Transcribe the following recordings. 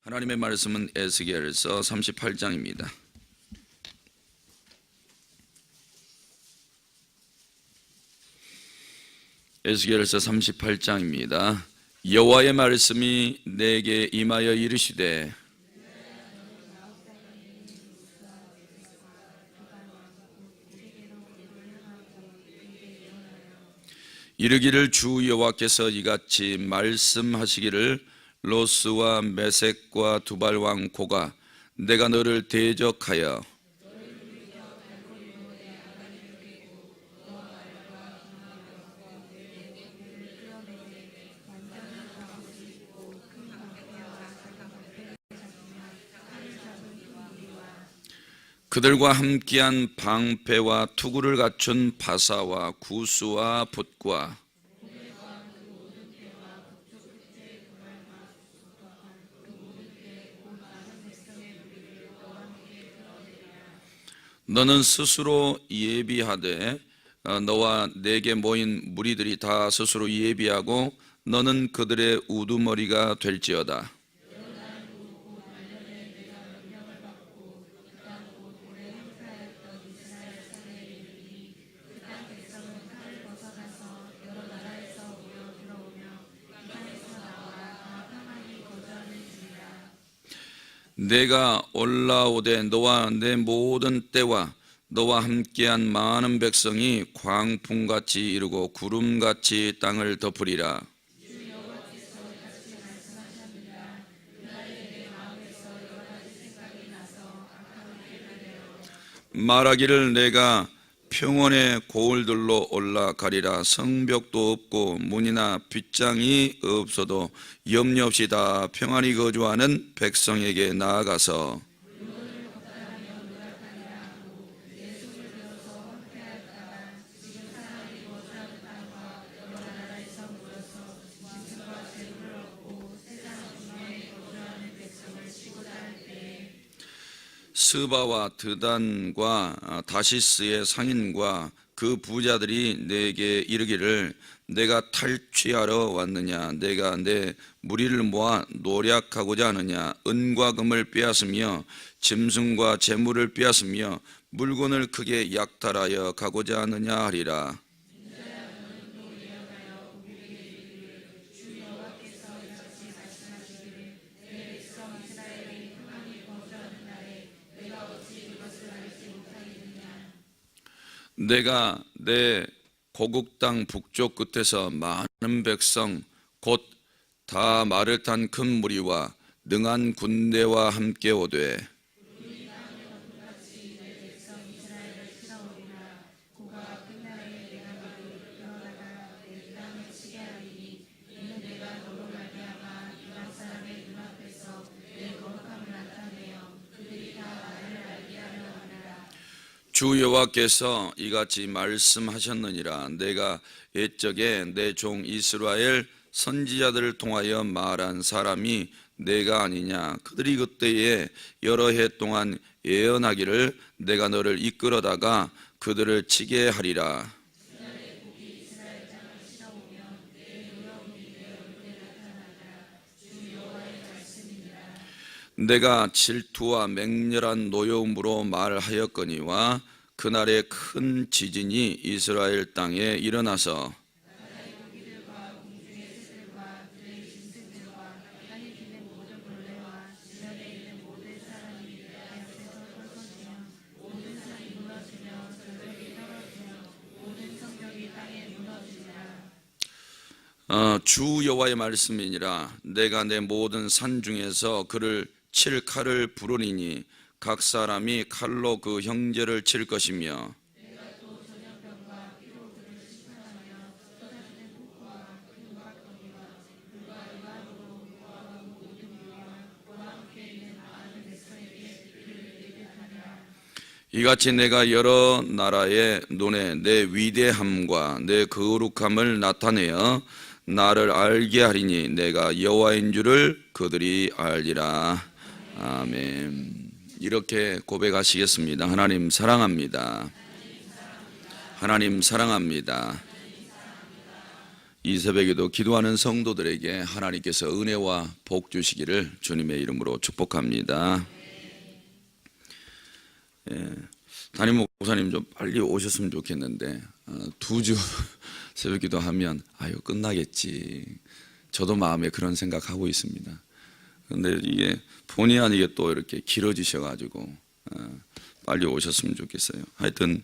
하나님의 말씀은 에스겔서 38장입니다. 에스겔서 38장입니다. 여호와의 말씀이 내게 임하여 이르시되 이르기를 주 여호와께서 이같이 말씀하시기를 로스와 메섹과 두발 왕 고가 내가 너를 대적하여 그들과 함께한 방패와 투구를 갖춘 바사와 구스와 붓과 너는 스스로 예비하되 너와 내게 모인 무리들이 다 스스로 예비하고 너는 그들의 우두머리가 될지어다. 내가 올라오되 너와 내 모든 때와 너와 함께한 많은 백성이 광풍같이 이르고 구름같이 땅을 덮으리라. 말하기를 내가 평원의 고을들로 올라가리라. 성벽도 없고 문이나 빗장이 없어도 염려 없이 다 평안히 거주하는 백성에게 나아가서 스바와 드단과 다시스의 상인과 그 부자들이 내게 이르기를 내가 탈취하러 왔느냐, 내가 내 무리를 모아 노략하고자 하느냐, 은과 금을 빼앗으며 짐승과 재물을 빼앗으며 물건을 크게 약탈하여 가고자 하느냐 하리라. 내가 내 고국 땅 북쪽 끝에서 많은 백성 곧 다 말을 탄 큰 무리와 능한 군대와 함께 오되 주 여호와께서 이같이 말씀하셨느니라. 내가 옛적에 내 종 이스라엘 선지자들을 통하여 말한 사람이 내가 아니냐. 그들이 그때에 여러 해 동안 예언하기를 내가 너를 이끌어다가 그들을 치게 하리라. 내가 질투와 맹렬한 노여움으로 말하였거니와 그날에 큰 지진이 이스라엘 땅에 일어나서 주 여호와의 말씀이니라. 내가 내 모든 산 중에서 그를 칠 칼을 부르리니 각 사람이 칼로 그 형제를 칠 것이며 이같이 내가 여러 나라의 눈에 내 위대함과 내 거룩함을 나타내어 나를 알게 하리니 내가 여호와인 줄을 그들이 알리라. 아멘. 이렇게 고백하시겠습니다. 하나님 사랑합니다. 하나님 사랑합니다. 이 새벽에도 기도하는 성도들에게 하나님께서 은혜와 복 주시기를 주님의 이름으로 축복합니다. 담임 목사님 좀 빨리 오셨으면 좋겠는데 2주 새벽 기도하면 아유 끝나겠지. 저도 마음에 그런 생각하고 있습니다. 그런데 이게 본의 아니게 또 이렇게 길어지셔가지고 빨리 오셨으면 좋겠어요. 하여튼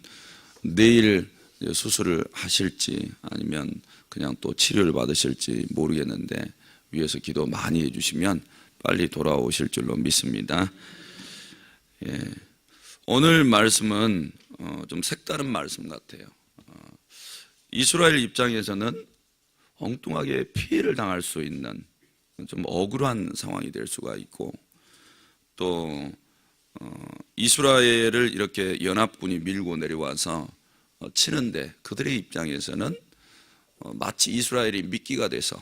내일 수술을 하실지 아니면 그냥 또 치료를 받으실지 모르겠는데 위에서 기도 많이 해주시면 빨리 돌아오실 줄로 믿습니다. 오늘 말씀은 좀 색다른 말씀 같아요. 이스라엘 입장에서는 엉뚱하게 피해를 당할 수 있는 좀 억울한 상황이 될 수가 있고, 또 이스라엘을 이렇게 연합군이 밀고 내려와서 치는데 그들의 입장에서는 마치 이스라엘이 미끼가 돼서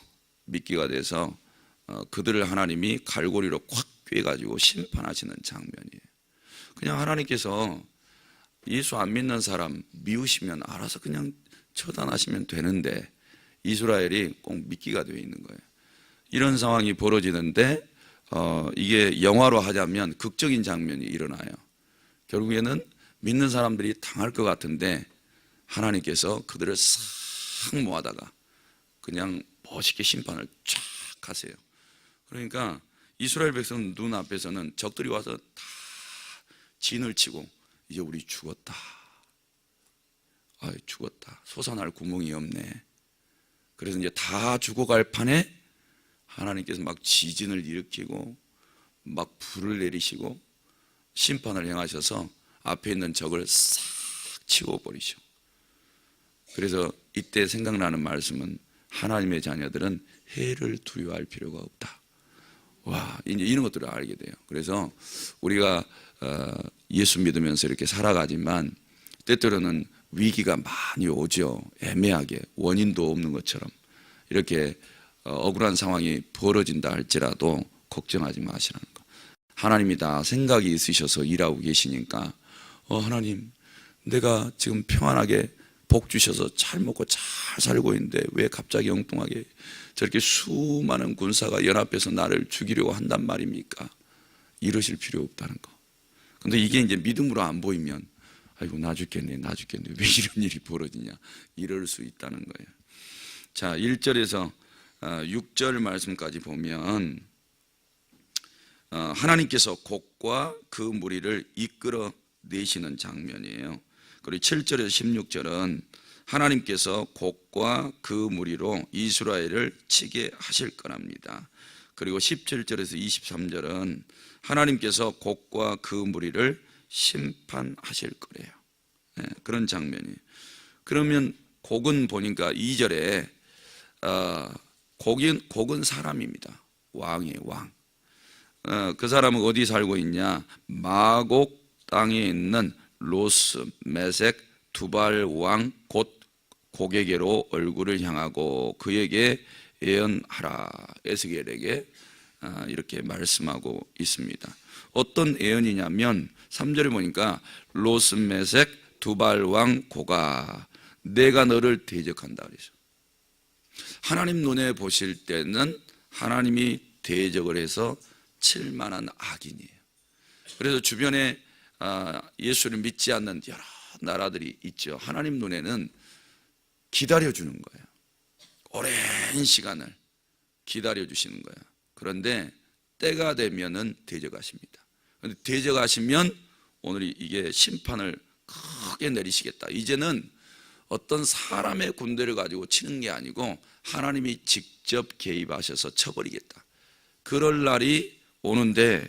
그들을 하나님이 갈고리로 콱 꿰가지고 심판하시는 장면이에요. 그냥 하나님께서 예수 안 믿는 사람 미우시면 알아서 그냥 처단하시면 되는데 이스라엘이 꼭 미끼가 되어 있는 거예요. 이런 상황이 벌어지는데 이게 영화로 하자면 극적인 장면이 일어나요. 결국에는 믿는 사람들이 당할 것 같은데 하나님께서 그들을 싹 모아다가 그냥 멋있게 심판을 쫙 하세요. 그러니까 이스라엘 백성 눈앞에서는 적들이 와서 다 진을 치고 이제 우리 죽었다. 죽었다. 솟아날 구멍이 없네. 그래서 이제 다 죽어갈 판에 하나님께서 막 지진을 일으키고 막 불을 내리시고 심판을 행하셔서 앞에 있는 적을 싹 치워버리셔. 그래서 이때 생각나는 말씀은 하나님의 자녀들은 해를 두려워할 필요가 없다. 와, 이제 이런 것들을 알게 돼요. 그래서 우리가 예수 믿으면서 이렇게 살아가지만 때때로는 위기가 많이 오죠. 애매하게 원인도 없는 것처럼 이렇게 억울한 상황이 벌어진다 할지라도 걱정하지 마시라는 거. 하나님이 다 생각이 있으셔서 일하고 계시니까 하나님 내가 지금 평안하게 복 주셔서 잘 먹고 잘 살고 있는데 왜 갑자기 엉뚱하게 저렇게 수많은 군사가 연합해서 나를 죽이려고 한단 말입니까? 이러실 필요 없다는 거. 근데 이게 이제 믿음으로 안 보이면 아이고 나 죽겠네 왜 이런 일이 벌어지냐 이럴 수 있다는 거예요. 자, 1절에서 6절 말씀까지 보면 하나님께서 곡과 그 무리를 이끌어 내시는 장면이에요. 그리고 7절에서 16절은 하나님께서 곡과 그 무리로 이스라엘을 치게 하실 거랍니다. 그리고 17절에서 23절은 하나님께서 곡과 그 무리를 심판하실 거래요. 그런 장면이에요. 그러면 곡은 보니까 2절에 곡은 사람입니다. 왕이에요, 왕. 그 사람은 어디 살고 있냐? 마곡 땅에 있는 로스, 메색, 두발 왕 곧 곡에게로 얼굴을 향하고 그에게 예언하라. 에스겔에게 이렇게 말씀하고 있습니다. 어떤 예언이냐면 3절에 보니까 로스, 메색, 두발 왕 고가 내가 너를 대적한다 그러죠. 하나님 눈에 보실 때는 하나님이 대적을 해서 칠 만한 악인이에요. 그래서 주변에 예수를 믿지 않는 여러 나라들이 있죠. 하나님 눈에는 기다려주는 거예요. 오랜 시간을 기다려주시는 거예요. 그런데 때가 되면은 대적하십니다. 그런데 대적하시면 오늘 이게 심판을 크게 내리시겠다. 이제는 어떤 사람의 군대를 가지고 치는 게 아니고 하나님이 직접 개입하셔서 쳐버리겠다. 그럴 날이 오는데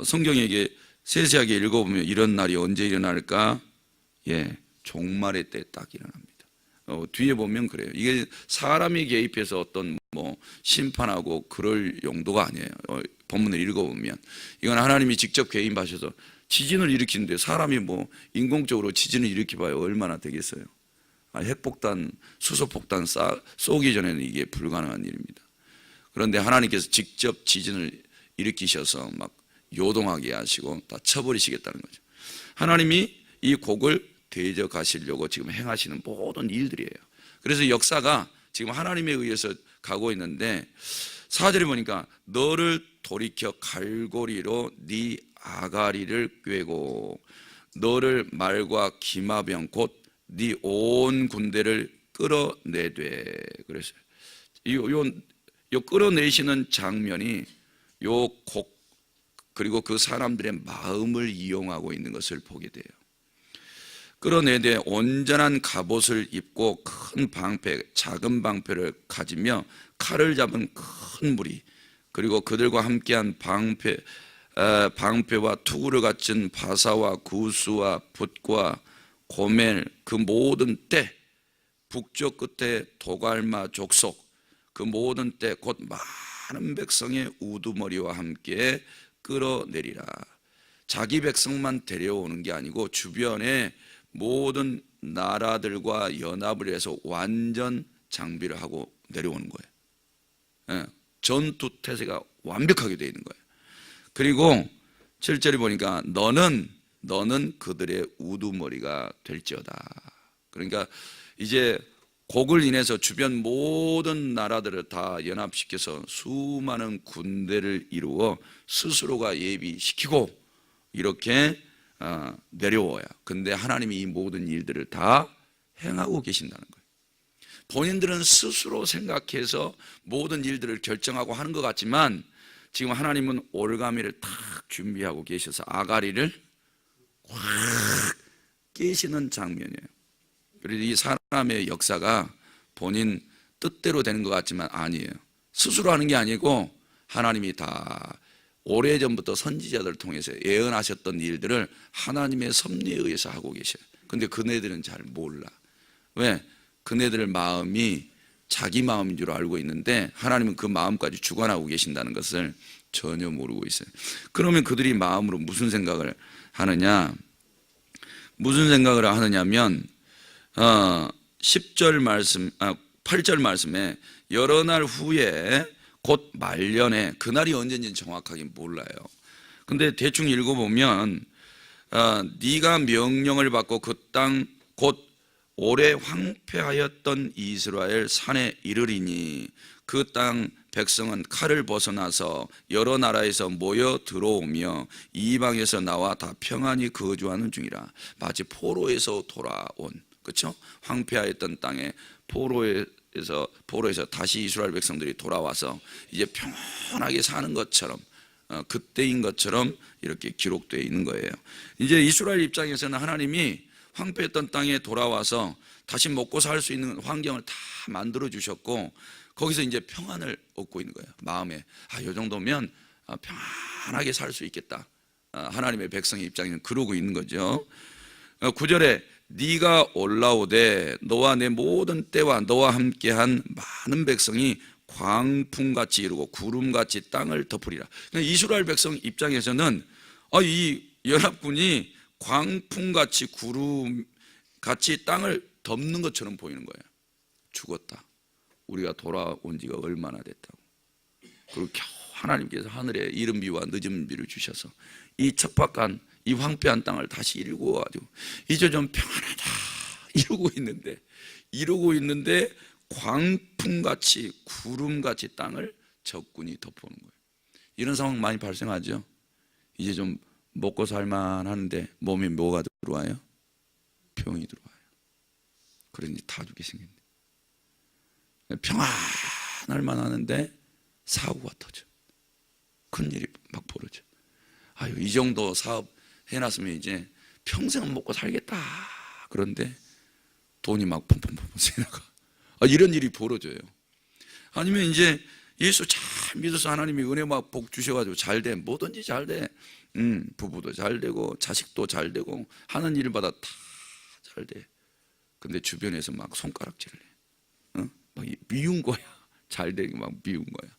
성경에 이게 세세하게 읽어보면 이런 날이 언제 일어날까? 종말의 때 딱 일어납니다. 뒤에 보면 그래요. 이게 사람이 개입해서 어떤 심판하고 그럴 용도가 아니에요. 본문을 읽어보면 이건 하나님이 직접 개입하셔서 지진을 일으키는데 사람이 인공적으로 지진을 일으켜봐야 얼마나 되겠어요. 핵폭탄, 수소폭탄 쏘기 전에는 이게 불가능한 일입니다. 그런데 하나님께서 직접 지진을 일으키셔서 막 요동하게 하시고 다 쳐버리시겠다는 거죠. 하나님이 이 곡을 대적하시려고 지금 행하시는 모든 일들이에요. 그래서 역사가 지금 하나님에 의해서 가고 있는데 4절에 보니까 너를 돌이켜 갈고리로 네 아가리를 꿰고 너를 말과 기마병 곧 네 온 군대를 끌어내되. 그랬어요. 요 끌어내시는 장면이 요 곡 그리고 그 사람들의 마음을 이용하고 있는 것을 보게 돼요. 끌어내되 온전한 갑옷을 입고 큰 방패, 작은 방패를 가지며 칼을 잡은 큰 무리, 그리고 그들과 함께한 방패와 투구를 갖춘 바사와 구스와 붓과 고멜, 그 모든 때, 북쪽 끝에 도갈마 족속, 그 모든 때 곧 많은 백성의 우두머리와 함께 끌어내리라. 자기 백성만 데려오는 게 아니고 주변에 모든 나라들과 연합을 해서 완전 장비를 하고 내려오는 거예요. 전투 태세가 완벽하게 되어 있는 거예요. 그리고 7절에 보니까 너는 그들의 우두머리가 될지어다. 그러니까 이제 곡을 인해서 주변 모든 나라들을 다 연합시켜서 수많은 군대를 이루어 스스로가 예비시키고 이렇게 내려와요. 근데 하나님이 이 모든 일들을 다 행하고 계신다는 거예요. 본인들은 스스로 생각해서 모든 일들을 결정하고 하는 것 같지만 지금 하나님은 올가미를 탁 준비하고 계셔서 아가리를 확 깨시는 장면이에요. 그래서 이 사람의 역사가 본인 뜻대로 되는 것 같지만 아니에요. 스스로 하는 게 아니고 하나님이 다 오래전부터 선지자들을 통해서 예언하셨던 일들을 하나님의 섭리에 의해서 하고 계셔요. 근데 그네들은 잘 몰라. 왜? 그네들 마음이 자기 마음인 줄 알고 있는데 하나님은 그 마음까지 주관하고 계신다는 것을 전혀 모르고 있어요. 그러면 그들이 마음으로 무슨 생각을 하느냐? 무슨 생각을 하느냐면 10절 말씀, 8절 말씀에 여러 날 후에 곧 말년에, 그날이 언제인지 정확하게 몰라요. 근데 대충 읽어보면 네가 명령을 받고 그 땅 곧 오래 황폐하였던 이스라엘 산에 이르리니 그 땅 백성은 칼을 벗어나서 여러 나라에서 모여 들어오며 이방에서 나와 다 평안히 거주하는 중이라. 마치 포로에서 돌아온, 그렇죠? 황폐하였던 땅에 포로에서 다시 이스라엘 백성들이 돌아와서 이제 평안하게 사는 것처럼 그때인 것처럼 이렇게 기록되어 있는 거예요. 이제 이스라엘 입장에서는 하나님이 황폐했던 땅에 돌아와서 다시 먹고 살 수 있는 환경을 다 만들어 주셨고 거기서 이제 평안을 얻고 있는 거예요. 마음에 이 정도면 평안하게 살 수 있겠다. 하나님의 백성의 입장에는 그러고 있는 거죠. 9절에 네가 올라오되 너와 내 모든 때와 너와 함께한 많은 백성이 광풍같이 이루고 구름같이 땅을 덮으리라. 그러니까 이스라엘 백성 입장에서는 이 연합군이 광풍같이 구름같이 땅을 덮는 것처럼 보이는 거예요. 죽었다. 우리가 돌아온 지가 얼마나 됐다고. 그리고 겨우 하나님께서 하늘에 이른 비와 늦은 비를 주셔서 이 척박한 이 황폐한 땅을 다시 일구어가지고 이제 좀 평안하다 이루고 있는데 광풍같이 구름같이 땅을 적군이 덮어오는 거예요. 이런 상황 많이 발생하죠. 이제 좀 먹고 살만하는데 몸에 뭐가 들어와요? 병이 들어와요. 그러니 다 죽게 생겼네. 평안할만 하는데 사고가 터져. 큰일이 막 벌어져. 이 정도 사업 해놨으면 이제 평생 먹고 살겠다. 그런데 돈이 막 펑펑펑 새나가. 이런 일이 벌어져요. 아니면 이제 예수 잘 믿어서 하나님이 은혜 막 복 주셔가지고 잘 돼. 뭐든지 잘 돼. 부부도 잘 되고 자식도 잘 되고 하는 일마다 다 잘 돼. 근데 주변에서 막 손가락질을 해. 막 미운 거야. 잘 되게 막 미운 거야.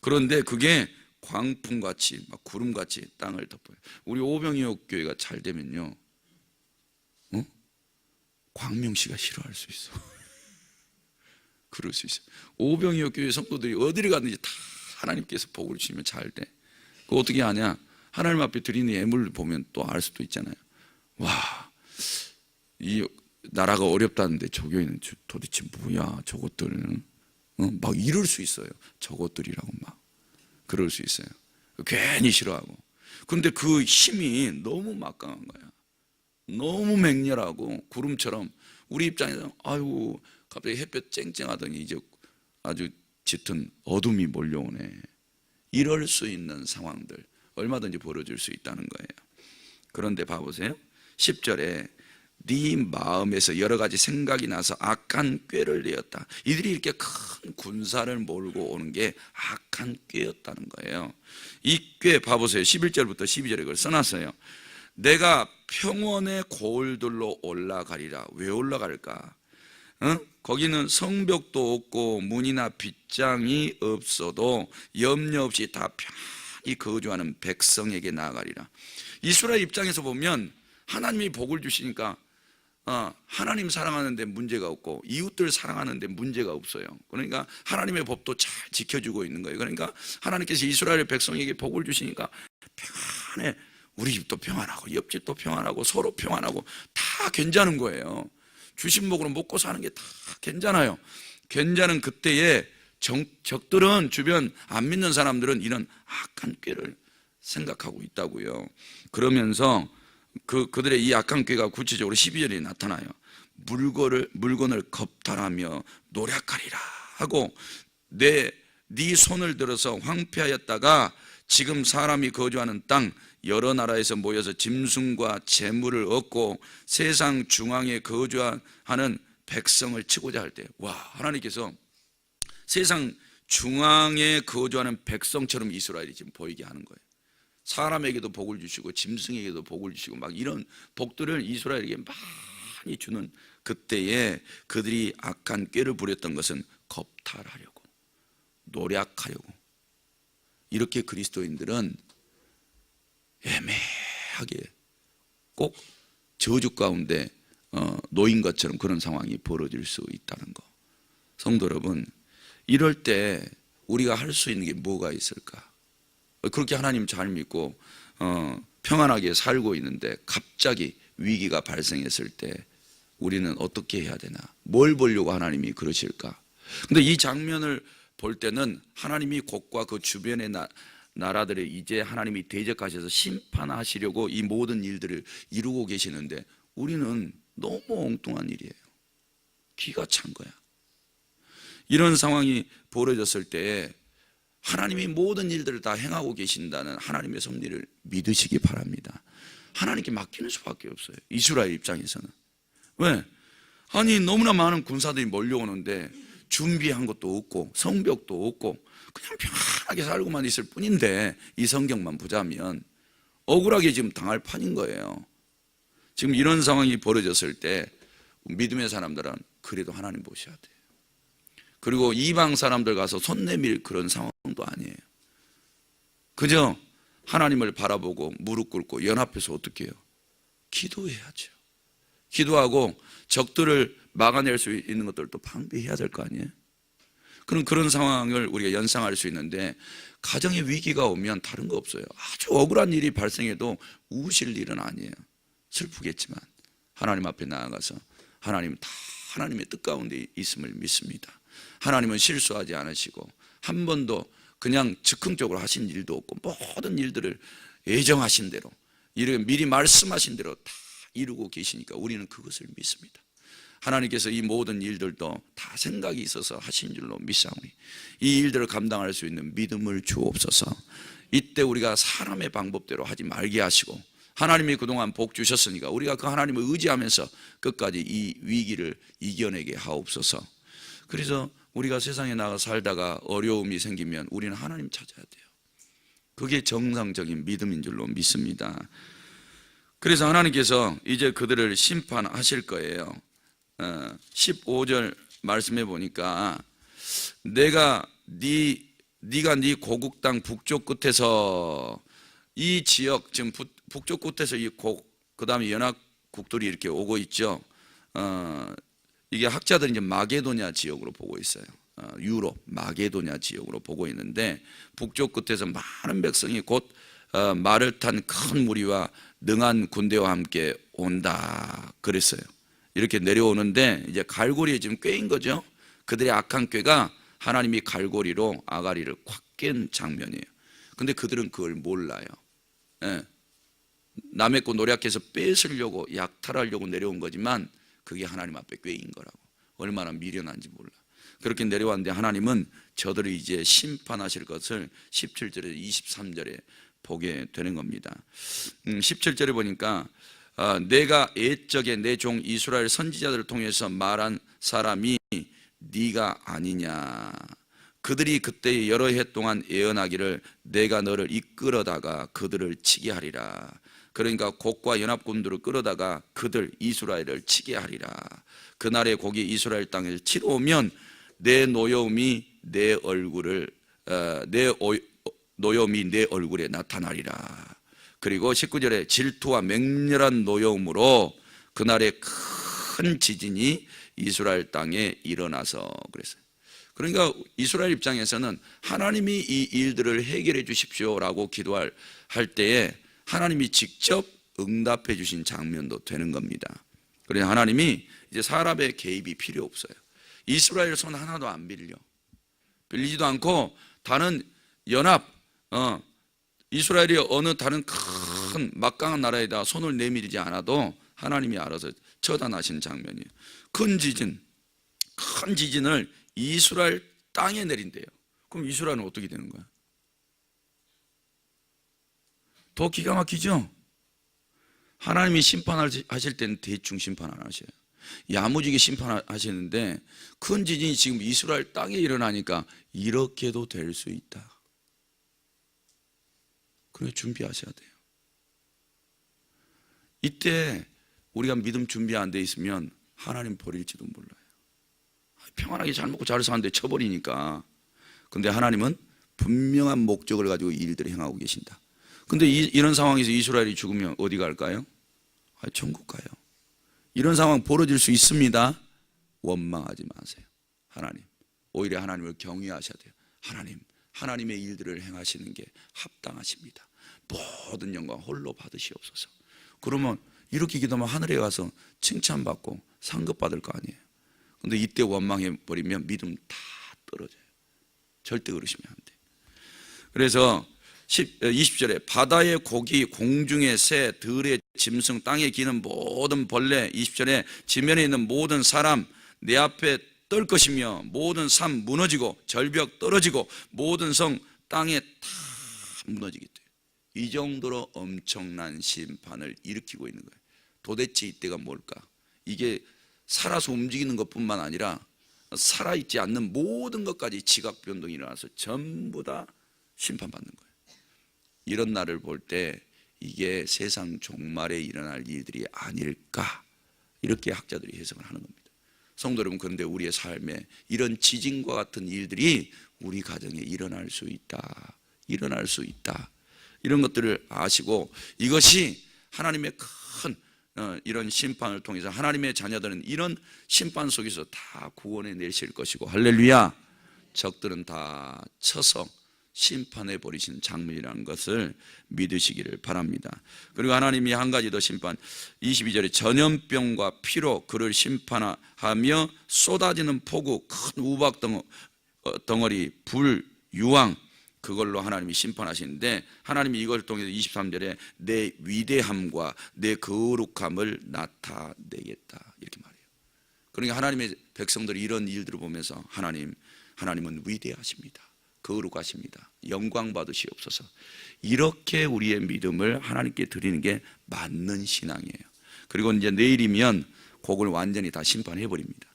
그런데 그게 광풍같이 막 구름같이 땅을 덮어요. 우리 오병이옥 교회가 잘 되면요, 광명씨가 싫어할 수 있어. 그럴 수 있어. 오병이옥 교회 성도들이 어디를 가든지 다 하나님께서 복을 주시면 잘 돼. 그거 어떻게 아냐? 하나님 앞에 드리는 예물을 보면 또 알 수도 있잖아요. 와, 이 나라가 어렵다는데 조교회는 도대체 뭐야 저것들은, 막 이럴 수 있어요. 저것들이라고 막 그럴 수 있어요. 괜히 싫어하고. 그런데 그 힘이 너무 막강한 거야. 너무 맹렬하고 구름처럼. 우리 입장에서 아유 갑자기 햇볕 쨍쨍하더니 이제 아주 짙은 어둠이 몰려오네. 이럴 수 있는 상황들 얼마든지 벌어질 수 있다는 거예요. 그런데 봐보세요. 10절에 네 마음에서 여러 가지 생각이 나서 악한 꾀를 내었다. 이들이 이렇게 큰 군사를 몰고 오는 게 악한 꾀였다는 거예요. 이 꾀 봐보세요. 11절부터 12절에 그걸 써놨어요. 내가 평원의 고을들로 올라가리라. 왜 올라갈까? 거기는 성벽도 없고 문이나 빗장이 없어도 염려 없이 다 편히 거주하는 백성에게 나아가리라. 이스라엘 입장에서 보면 하나님이 복을 주시니까 하나님 사랑하는데 문제가 없고 이웃들 사랑하는데 문제가 없어요. 그러니까 하나님의 법도 잘 지켜주고 있는 거예요. 그러니까 하나님께서 이스라엘 백성에게 복을 주시니까 평안해. 우리 집도 평안하고 옆집도 평안하고 서로 평안하고 다 괜찮은 거예요. 주신 복으로 먹고 사는 게 다 괜찮아요. 괜찮은 그때에 적들은, 주변 안 믿는 사람들은 이런 악한 꾀를 생각하고 있다고요. 그러면서 그들의 이 악한 꾀가 구체적으로 12절에 나타나요. 물건을 겁탈하며 노력하리라 하고 네 손을 들어서 황폐하였다가 지금 사람이 거주하는 땅 여러 나라에서 모여서 짐승과 재물을 얻고 세상 중앙에 거주하는 백성을 치고자 할 때, 와, 하나님께서 세상 중앙에 거주하는 백성처럼 이스라엘이 지금 보이게 하는 거예요. 사람에게도 복을 주시고 짐승에게도 복을 주시고 막 이런 복들을 이스라엘에게 많이 주는 그때에 그들이 악한 꾀를 부렸던 것은 겁탈하려고, 노력하려고. 이렇게 그리스도인들은 애매하게 꼭 저주 가운데 놓인 것처럼 그런 상황이 벌어질 수 있다는 거. 성도 여러분, 이럴 때 우리가 할 수 있는 게 뭐가 있을까? 그렇게 하나님 잘 믿고 평안하게 살고 있는데 갑자기 위기가 발생했을 때 우리는 어떻게 해야 되나? 뭘 보려고 하나님이 그러실까? 근데 이 장면을 볼 때는 하나님이 곧과 그 주변의 나라들을 이제 하나님이 대적하셔서 심판하시려고 이 모든 일들을 이루고 계시는데 우리는 너무 엉뚱한 일이에요. 기가 찬 거야. 이런 상황이 벌어졌을 때 하나님이 모든 일들을 다 행하고 계신다는 하나님의 섭리를 믿으시기 바랍니다. 하나님께 맡기는 수밖에 없어요. 이스라엘 입장에서는. 왜? 아니 너무나 많은 군사들이 몰려오는데 준비한 것도 없고 성벽도 없고 그냥 편하게 살고만 있을 뿐인데 이 성경만 보자면 억울하게 지금 당할 판인 거예요. 지금 이런 상황이 벌어졌을 때 믿음의 사람들은 그래도 하나님 보셔야 돼요. 그리고 이방 사람들 가서 손 내밀 그런 상황도 아니에요. 그저 하나님을 바라보고 무릎 꿇고 연합해서 어떻게 해요? 기도해야죠. 기도하고 적들을 막아낼 수 있는 것들도 방비해야 될 거 아니에요. 그런 상황을 우리가 연상할 수 있는데 가정에 위기가 오면 다른 거 없어요. 아주 억울한 일이 발생해도 우실 일은 아니에요. 슬프겠지만 하나님 앞에 나아가서 하나님 다 하나님의 뜻 가운데 있음을 믿습니다. 하나님은 실수하지 않으시고 한 번도 그냥 즉흥적으로 하신 일도 없고 모든 일들을 예정하신 대로 미리 말씀하신 대로 다 이루고 계시니까 우리는 그것을 믿습니다. 하나님께서 이 모든 일들도 다 생각이 있어서 하신 줄로 믿사오니 이 일들을 감당할 수 있는 믿음을 주옵소서. 이때 우리가 사람의 방법대로 하지 말게 하시고 하나님이 그동안 복 주셨으니까 우리가 그 하나님을 의지하면서 끝까지 이 위기를 이겨내게 하옵소서. 그래서 우리가 세상에 나가 살다가 어려움이 생기면 우리는 하나님 찾아야 돼요. 그게 정상적인 믿음인 줄로 믿습니다. 그래서 하나님께서 이제 그들을 심판하실 거예요. 15절 말씀해 보니까 네가 네 고국 땅 북쪽 끝에서 이 지역 지금 북쪽 끝에서 그 다음에 연합국들이 이렇게 오고 있죠. 이게 학자들이 이제 마게도냐 지역으로 보고 있어요. 유럽 마게도냐 지역으로 보고 있는데 북쪽 끝에서 많은 백성이 곧 말을 탄 큰 무리와 능한 군대와 함께 온다 그랬어요. 이렇게 내려오는데 이제 갈고리에 지금 꿰인 거죠. 그들의 악한 꾀가 하나님이 갈고리로 아가리를 콱 깬 장면이에요. 근데 그들은 그걸 몰라요. 예. 남의 거 노력해서 뺏으려고 약탈하려고 내려온 거지만 그게 하나님 앞에 꿰인 거라고. 얼마나 미련한지 몰라. 그렇게 내려왔는데 하나님은 저들을 이제 심판하실 것을 17절에서 23절에 보게 되는 겁니다. 17절에 보니까 내가 옛적에 내 종 이스라엘 선지자들을 통해서 말한 사람이 네가 아니냐. 그들이 그때 여러 해 동안 예언하기를 내가 너를 이끌어다가 그들을 치게 하리라. 그러니까 곡과 연합군들을 끌어다가 그들 이스라엘을 치게 하리라. 그날에 곡이 이스라엘 땅에서 치러 오면 내 노여움이 내 얼굴에 나타나리라. 그리고 19절에 질투와 맹렬한 노여움으로 그날에 큰 지진이 이스라엘 땅에 일어나서 그랬어요. 그러니까 이스라엘 입장에서는 하나님이 이 일들을 해결해 주십시오라고 기도할 때에 하나님이 직접 응답해 주신 장면도 되는 겁니다. 그래서 하나님이 이제 사람의 개입이 필요 없어요. 이스라엘 손 하나도 안 빌리지도 않고 다른 연합 이스라엘이 어느 다른 큰 막강한 나라에다 손을 내밀지 않아도 하나님이 알아서 처단하시는 장면이에요. 큰 지진을 이스라엘 땅에 내린대요. 그럼 이스라엘은 어떻게 되는 거야? 더 기가 막히죠? 하나님이 심판하실 때는 대충 심판 안 하셔요. 야무지게 심판하시는데 큰 지진이 지금 이스라엘 땅에 일어나니까 이렇게도 될 수 있다. 그래 준비하셔야 돼요. 이때 우리가 믿음 준비 안 돼 있으면 하나님 버릴지도 몰라요. 평안하게 잘 먹고 잘 사는데 쳐버리니까. 근데 하나님은 분명한 목적을 가지고 이 일들을 행하고 계신다. 근데 이런 상황에서 이스라엘이 죽으면 어디 갈까요? 천국 가요. 이런 상황 벌어질 수 있습니다. 원망하지 마세요. 하나님, 오히려 하나님을 경외하셔야 돼요. 하나님의 일들을 행하시는 게 합당하십니다. 모든 영광 홀로 받으시옵소서. 그러면 이렇게 기도하면 하늘에 가서 칭찬받고 상급받을 거 아니에요. 근데 이때 원망해버리면 믿음 다 떨어져요. 절대 그러시면 안 돼요. 그래서 20절에 바다의 고기, 공중의 새, 들의 짐승, 땅에 기는 모든 벌레, 20절에 지면에 있는 모든 사람 내 앞에 떨 것이며 모든 산 무너지고 절벽 떨어지고 모든 성 땅에 다 무너지게 돼요. 이 정도로 엄청난 심판을 일으키고 있는 거예요. 도대체 이때가 뭘까? 이게 살아서 움직이는 것뿐만 아니라 살아있지 않는 모든 것까지 지각 변동이 일어나서 전부 다 심판받는 거예요. 이런 날을 볼 때 이게 세상 종말에 일어날 일들이 아닐까, 이렇게 학자들이 해석을 하는 겁니다. 성도 여러분, 그런데 우리의 삶에 이런 지진과 같은 일들이 우리 가정에 일어날 수 있다. 이런 것들을 아시고 이것이 하나님의 큰 이런 심판을 통해서 하나님의 자녀들은 이런 심판 속에서 다 구원해 내실 것이고, 할렐루야, 적들은 다 쳐서 심판해 버리신 장면이라는 것을 믿으시기를 바랍니다. 그리고 하나님이 한 가지 더 심판, 22절에 전염병과 피로 그를 심판하며 쏟아지는 폭우, 큰 우박 덩어리, 불, 유황, 그걸로 하나님이 심판하시는데 하나님이 이걸 통해서 23절에 내 위대함과 내 거룩함을 나타내겠다, 이렇게 말해요. 그러니까 하나님의 백성들이 이런 일들을 보면서 하나님은 위대하십니다. 거룩하십니다. 영광 받으시옵소서. 이렇게 우리의 믿음을 하나님께 드리는 게 맞는 신앙이에요. 그리고 이제 내일이면 곡을 완전히 다 심판해 버립니다.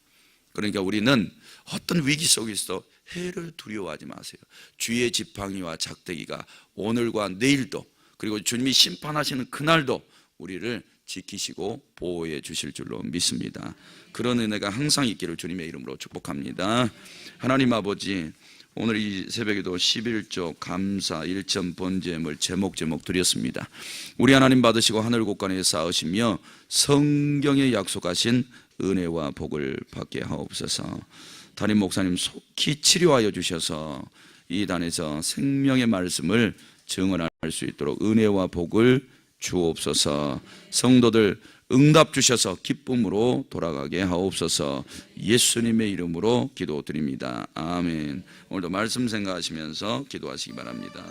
그러니까 우리는 어떤 위기 속에서 해를 두려워하지 마세요. 주의 지팡이와 작대기가 오늘과 내일도, 그리고 주님이 심판하시는 그날도 우리를 지키시고 보호해 주실 줄로 믿습니다. 그런 은혜가 항상 있기를 주님의 이름으로 축복합니다. 하나님 아버지, 오늘 이 새벽에도 11조 감사 1점 번제물 제목 드렸습니다. 우리 하나님 받으시고 하늘 곳간에 쌓으시며 성경에 약속하신 은혜와 복을 받게 하옵소서. 담임 목사님 속히 치료하여 주셔서 이 단에서 생명의 말씀을 증언할 수 있도록 은혜와 복을 주옵소서. 성도들 응답 주셔서 기쁨으로 돌아가게 하옵소서. 예수님의 이름으로 기도드립니다. 아멘. 오늘도 말씀 생각하시면서 기도하시기 바랍니다.